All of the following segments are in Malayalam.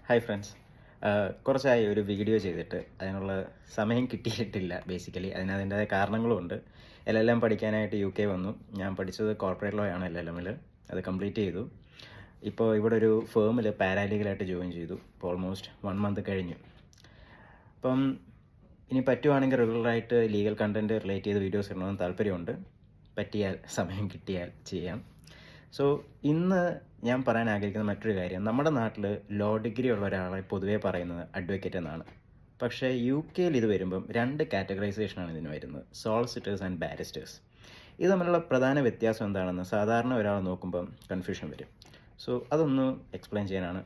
Hi friends. കുറച്ചായി ഒരു വീഡിയോ ചെയ്തിട്ട് അതിനുള്ള സമയം കിട്ടിയിട്ടില്ല. ബേസിക്കലി അതിൻ്റേതായ കാരണങ്ങളുമുണ്ട്. LLM പഠിക്കാനായിട്ട് UK വന്നു. ഞാൻ പഠിച്ചത് കോർപ്പറേറ്റ് ലോ ആണ് LLMൽ. അത് കംപ്ലീറ്റ് ചെയ്തു. ഇപ്പോൾ ഇവിടെ ഒരു ഫേമിൽ പാരാലീഗലായിട്ട് ജോയിൻ ചെയ്തു. ഇപ്പോൾ ഓൾമോസ്റ്റ് 1 മന്ത് കഴിഞ്ഞു. അപ്പം ഇനി പറ്റുവാണെങ്കിൽ റെഗുലറായിട്ട് ലീഗൽ കണ്ടൻറ്റ് റിലേറ്റ് ചെയ്ത് വീഡിയോസ് ഇടണമെന്ന് താല്പര്യമുണ്ട്. പറ്റിയാൽ സമയം കിട്ടിയാൽ ചെയ്യാം. സോ ഇന്ന് ഞാൻ പറയാൻ ആഗ്രഹിക്കുന്ന മറ്റൊരു കാര്യം, നമ്മുടെ നാട്ടിൽ ലോ ഡിഗ്രി ഉള്ള ഒരാളെ പൊതുവേ പറയുന്നത് അഡ്വക്കേറ്റ് എന്നാണ്. പക്ഷേ UK ഇത് വരുമ്പം 2 കാറ്റഗറൈസേഷനാണ് ഇതിന് വരുന്നത്: സോളിസിറ്റേഴ്സ് ആൻഡ് ബാരിസ്റ്റേഴ്സ്. ഇത് തമ്മിലുള്ള പ്രധാന വ്യത്യാസം എന്താണെന്ന് സാധാരണ ഒരാൾ നോക്കുമ്പം കൺഫ്യൂഷൻ വരും. സോ അതൊന്ന് എക്സ്പ്ലെയിൻ ചെയ്യാനാണ്.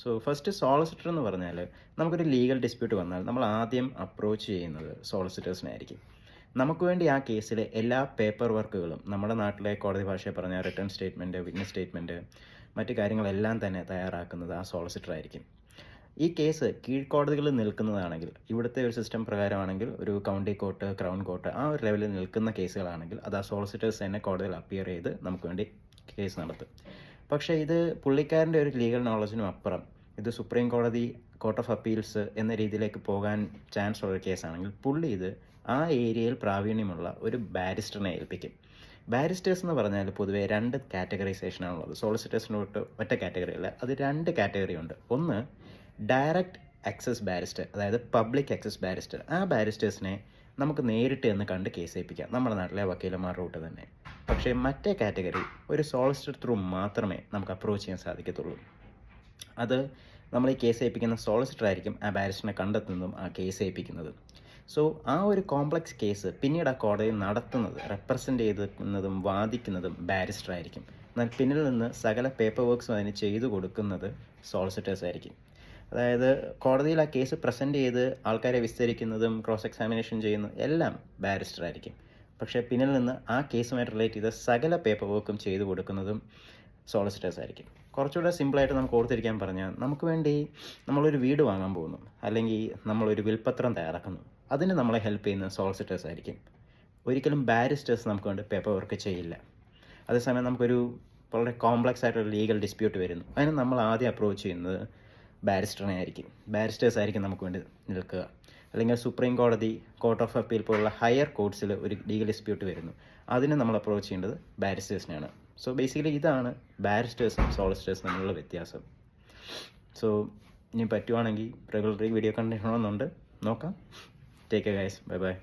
സോ ഫസ്റ്റ്, സോളിസിറ്റർ എന്ന് പറഞ്ഞാൽ നമുക്കൊരു ലീഗൽ ഡിസ്പ്യൂട്ട് വന്നാൽ നമ്മൾ ആദ്യം അപ്രോച്ച് ചെയ്യുന്നത് സോളിസിറ്റേഴ്സിനായിരിക്കും. നമുക്ക് വേണ്ടി ആ കേസിലെ എല്ലാ പേപ്പർ വർക്കുകളും നമ്മുടെ നാട്ടിലെ കോടതി ഭാഷയിൽ പറഞ്ഞാൽ റിട്ടേൺ സ്റ്റേറ്റ്മെൻറ്റ്, വിറ്റ്നസ് സ്റ്റേറ്റ്മെൻറ്റ്, മറ്റു കാര്യങ്ങളെല്ലാം തന്നെ തയ്യാറാക്കുന്നത് ആ സോളിസിറ്റർ ആയിരിക്കും. ഈ കേസ് കീഴ്ക്കോടതികളിൽ നിൽക്കുന്നതാണെങ്കിൽ, ഇവിടുത്തെ ഒരു സിസ്റ്റം പ്രകാരമാണെങ്കിൽ ഒരു കൗണ്ടി കോർട്ട്, ക്രൗൺ കോർട്ട്, ആ ഒരു ലെവലിൽ നിൽക്കുന്ന കേസുകളാണെങ്കിൽ അത് ആ സോളിസിറ്റേഴ്സ് തന്നെ കോടതിയിൽ അപ്പിയർ ചെയ്ത് നമുക്ക് വേണ്ടി കേസ് നടത്തും. പക്ഷേ ഇത് പുള്ളിക്കാരൻ്റെ ഒരു ലീഗൽ നോളജിനും അപ്പുറം ഇത് സുപ്രീം കോടതി, കോർട്ട് ഓഫ് അപ്പീൽസ് എന്ന രീതിയിലേക്ക് പോകാൻ ചാൻസ് ഉള്ള കേസാണെങ്കിൽ പുള്ളി ഇത് ആ ഏരിയയിൽ പ്രാവീണ്യമുള്ള ഒരു ബാരിസ്റ്ററിനെ ഏൽപ്പിക്കും. ബാരിസ്റ്റേഴ്സ് എന്ന് പറഞ്ഞാൽ പൊതുവേ 2 കാറ്റഗറൈസേഷനാണുള്ളത്. സോളിസിറ്റേഴ്സിന് തൊട്ട് ഒറ്റ കാറ്റഗറി അല്ല, അത് 2 കാറ്റഗറി ഉണ്ട്. ഒന്ന്, ഡയറക്റ്റ് ആക്സസ് ബാരിസ്റ്റർ, അതായത് പബ്ലിക് ആക്സസ് ബാരിസ്റ്റർ. ആ ബാരിസ്റ്റേഴ്സിനെ നമുക്ക് നേരിട്ട് എന്ന് കണ്ട് കേസ് ഏൽപ്പിക്കാം, നമ്മുടെ നാട്ടിലെ വക്കീലന്മാരുടെ കൂട്ട് തന്നെ. പക്ഷേ മറ്റേ കാറ്റഗറി ഒരു സോളിസിറ്റർ ത്രൂ മാത്രമേ നമുക്ക് അപ്രോച്ച് ചെയ്യാൻ സാധിക്കത്തുള്ളൂ. അത് നമ്മൾ ഈ കേസ് ഏൽപ്പിക്കുന്ന സോളിസിറ്റർ ആയിരിക്കും ആ ബാരിസ്റ്ററിനെ കണ്ടെത്തുന്നതും ആ കേസ് ഏൽപ്പിക്കുന്നതും. സോ ആ ഒരു കോംപ്ലക്സ് കേസ് പിന്നീട് ആ കോടതിയിൽ നടത്തുന്നത്, റെപ്രസെൻ്റ് ചെയ്തുന്നതും വാദിക്കുന്നതും ബാരിസ്റ്റർ ആയിരിക്കും. എന്നാൽ പിന്നിൽ നിന്ന് സകല പേപ്പർ വർക്ക്സും അതിന് ചെയ്തു കൊടുക്കുന്നത് സോളിസിറ്റേഴ്സ് ആയിരിക്കും. അതായത് കോടതിയിൽ ആ കേസ് പ്രസൻറ്റ് ചെയ്ത് ആൾക്കാരെ വിസ്തരിക്കുന്നതും ക്രോസ് എക്സാമിനേഷൻ ചെയ്യുന്നതും എല്ലാം ബാരിസ്റ്റർ ആയിരിക്കും. പക്ഷേ പിന്നിൽ നിന്ന് ആ കേസുമായിട്ട് റിലേറ്റ് ചെയ്ത സകല പേപ്പർ വർക്കും ചെയ്തു കൊടുക്കുന്നതും സോളിസിറ്റേഴ്സ് ആയിരിക്കും. കുറച്ചുകൂടെ സിമ്പിളായിട്ട് നമുക്ക് ഓർത്തിരിക്കാൻ പറഞ്ഞാൽ, നമുക്ക് വേണ്ടി നമ്മളൊരു വീട് വാങ്ങാൻ പോകുന്നു, അല്ലെങ്കിൽ നമ്മളൊരു വിൽപ്പത്രം തയ്യാറാക്കുന്നു, അതിന് നമ്മളെ ഹെൽപ്പ് ചെയ്യുന്ന സോളിസിറ്റേഴ്സ് ആയിരിക്കും. ഒരിക്കലും ബാരിസ്റ്റേഴ്സ് നമുക്ക് വേണ്ടി പേപ്പർ വർക്ക് ചെയ്യില്ല. അതേസമയം നമുക്കൊരു വളരെ കോംപ്ലക്സ് ആയിട്ടൊരു ലീഗൽ ഡിസ്പ്യൂട്ട് വരുന്നു, അതിന് നമ്മൾ ആദ്യം അപ്രോച്ച് ചെയ്യുന്നത് ബാരിസ്റ്ററിനെ ആയിരിക്കും. ബാരിസ്റ്റേഴ്സ് ആയിരിക്കും നമുക്ക് വേണ്ടി നിൽക്കുക. അല്ലെങ്കിൽ സുപ്രീം കോടതി, കോർട്ട് ഓഫ് അപ്പീൽ പോലുള്ള ഹയർ കോർട്ട്സിൽ ഒരു ലീഗൽ ഡിസ്പ്യൂട്ട് വരുന്നു, അതിന് നമ്മൾ അപ്രോച്ച് ചെയ്യേണ്ടത് ബാരിസ്റ്റേഴ്സിനെയാണ്. സോ ബേസിക്കലി ഇതാണ് ബാരിസ്റ്റേഴ്സും സോളിസിറ്റേഴ്സും തമ്മിലുള്ള വ്യത്യാസം. സോ ഇനി പറ്റുവാണെങ്കിൽ റെഗുലർ വീഡിയോ കണ്ടിട്ടുണ്ടെന്നുണ്ട് നോക്കാം. Take care guys, bye bye.